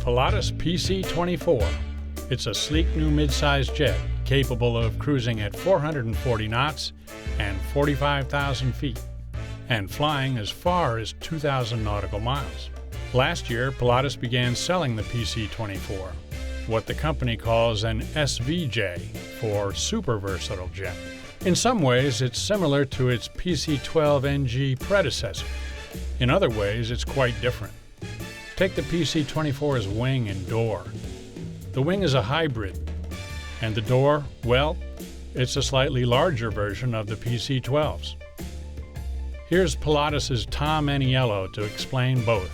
Pilatus PC-24. It's a sleek new mid-sized jet capable of cruising at 440 knots and 45,000 feet, and flying as far as 2,000 nautical miles. Last year, Pilatus began selling the PC-24, what the company calls an SVJ, for Super Versatile Jet. In some ways, it's similar to its PC-12NG predecessor. In other ways, it's quite different. Take the PC-24's wing and door. The wing is a hybrid, and the door, well, it's a slightly larger version of the PC-12's. Here's Pilatus's Tom Aniello to explain both.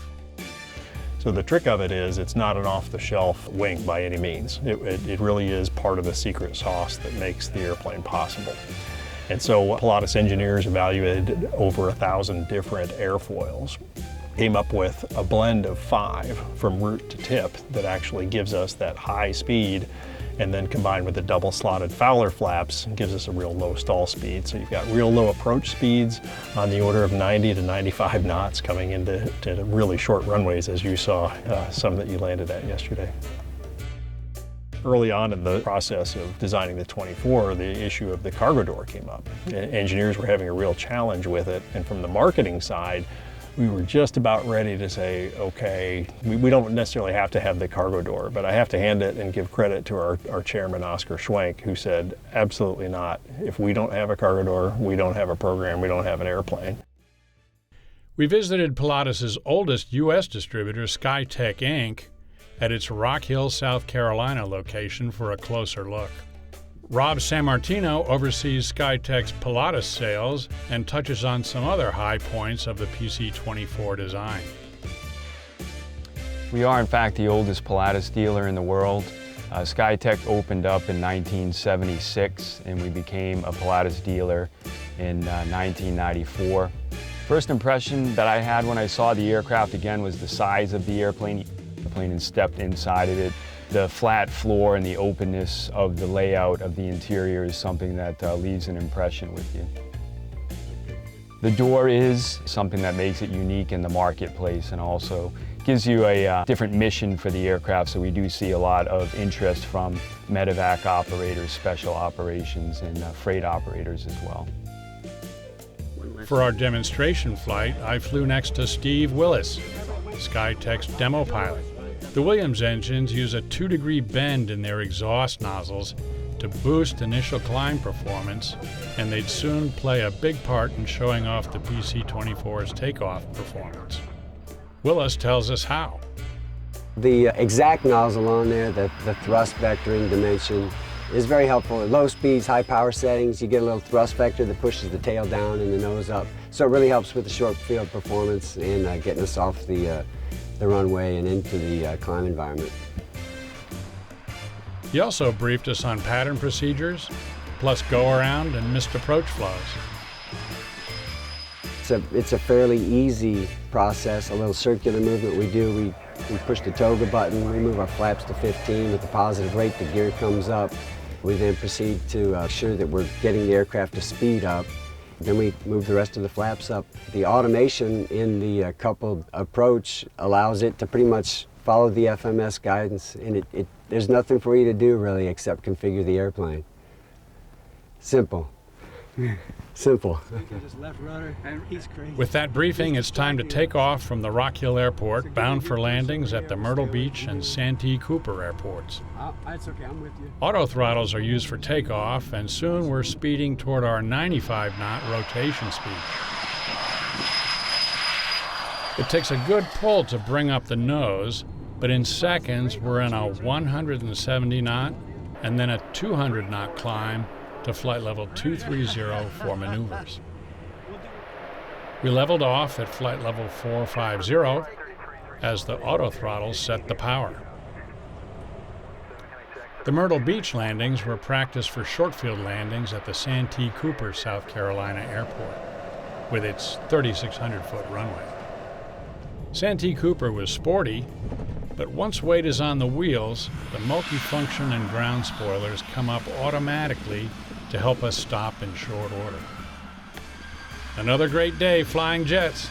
So the trick of it is it's not an off-the-shelf wing by any means. It really is part of the secret sauce that makes the airplane possible. And so Pilatus engineers evaluated over 1,000 different airfoils, came up with a blend of 5 from root to tip that actually gives us that high speed, and then combined with the double slotted Fowler flaps gives us a real low stall speed. So you've got real low approach speeds on the order of 90 to 95 knots coming into really short runways, as you saw some that you landed at yesterday. Early on in the process of designing the 24, the issue of the cargo door came up. Engineers were having a real challenge with it, and from the marketing side, we were just about ready to say, okay, we don't necessarily have to have the cargo door, but I have to hand it and give credit to our chairman, Oscar Schwenk, who said, absolutely not. If we don't have a cargo door, we don't have a program, we don't have an airplane. We visited Pilatus's oldest U.S. distributor, SkyTech Inc., at its Rock Hill, South Carolina location for a closer look. Rob Sammartino oversees SkyTech's Pilatus sales and touches on some other high points of the PC-24 design. We are, in fact, the oldest Pilatus dealer in the world. SkyTech opened up in 1976, and we became a Pilatus dealer in 1994. First impression that I had when I saw the aircraft again was the size of the airplane. The plane and stepped inside of it. The flat floor and the openness of the layout of the interior is something that leaves an impression with you. The door is something that makes it unique in the marketplace and also gives you a different mission for the aircraft, so we do see a lot of interest from medevac operators, special operations, and freight operators as well. For our demonstration flight, I flew next to Steve Willis, SkyTech's demo pilot. The Williams engines use a 2-degree bend in their exhaust nozzles to boost initial climb performance, and they'd soon play a big part in showing off the PC-24's takeoff performance. Willis tells us how. The exact nozzle on there, the thrust vectoring dimension, is very helpful. At low speeds, high power settings, you get a little thrust vector that pushes the tail down and the nose up. So it really helps with the short field performance and getting us off the runway and into the climb environment. He also briefed us on pattern procedures, plus go-around and missed approach flows. It's a fairly easy process, a little circular movement we do. We push the toga button, we move our flaps to 15 with the positive rate, the gear comes up. We then proceed to ensure that we're getting the aircraft to speed up. Then we move the rest of the flaps up. The automation in the coupled approach allows it to pretty much follow the FMS guidance, and there's nothing for you to do really except configure the airplane. Simple. Simple. With that briefing, it's time to take off from the Rock Hill Airport, bound for landings at the Myrtle Beach and Santee Cooper airports. Auto throttles are used for takeoff, and soon we're speeding toward our 95-knot rotation speed. It takes a good pull to bring up the nose, but in seconds we're in a 170-knot and then a 200-knot climb to flight level 230 for maneuvers. We leveled off at flight level 450 as the auto throttles set the power. The Myrtle Beach landings were practice for short field landings at the Santee Cooper, South Carolina airport, with its 3,600-foot runway. Santee Cooper was sporty, but once weight is on the wheels, the multifunction and ground spoilers come up automatically to help us stop in short order. Another great day flying jets,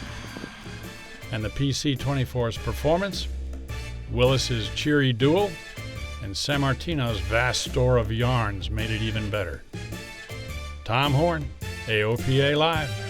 and the PC-24's performance, Willis's cheery duel and Sammartino's vast store of yarns made it even better. Tom Horn, AOPA Live.